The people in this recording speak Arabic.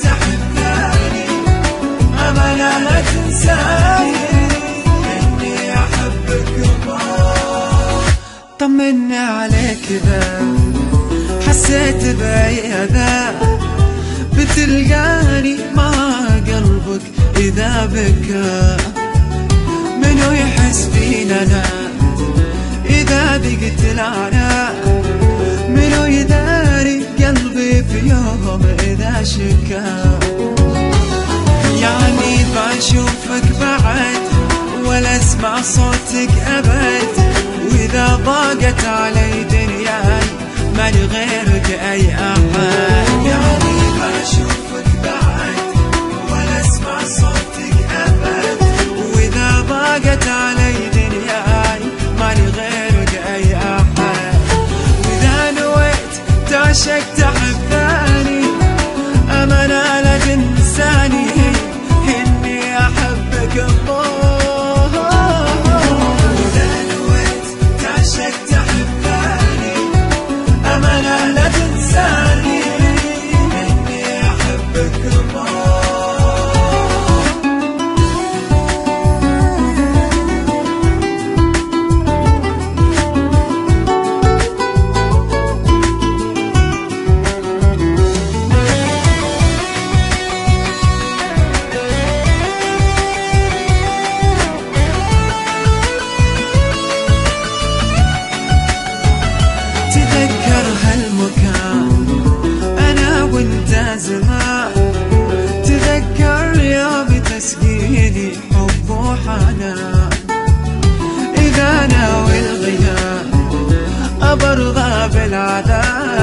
تحبني أمانة لا تنساني إني أحبك الله. طمني عليك إذا حسيت بأي أذى بتلقاني مع قلبك إذا بكى. منو يحس فينا إذا ضقت العناء؟ منو يداري قلبي في يوم إذا شكا؟ يعني بشوفك بعد ولا اسمع صوتك أبد، وإذا ضاقت علي دنياي مالي غيرك أي أحد. يعني بشوفك بعد ولا اسمع صوتك أبد، وإذا ضاقت علي دنياي مالي غيرك أي أحد. وإذا نويت تعشق تحبني أمانة لا تنساني إني أحبك الله. وإذا نويت تعشق تحبني أمانة لا تنساني إني أحبك الله. تذكر هالمكان أنا وانت زمان، تذكر يوم تسقيني حب وحنان. إذا ناوي الغياب أبرضى بالعذاب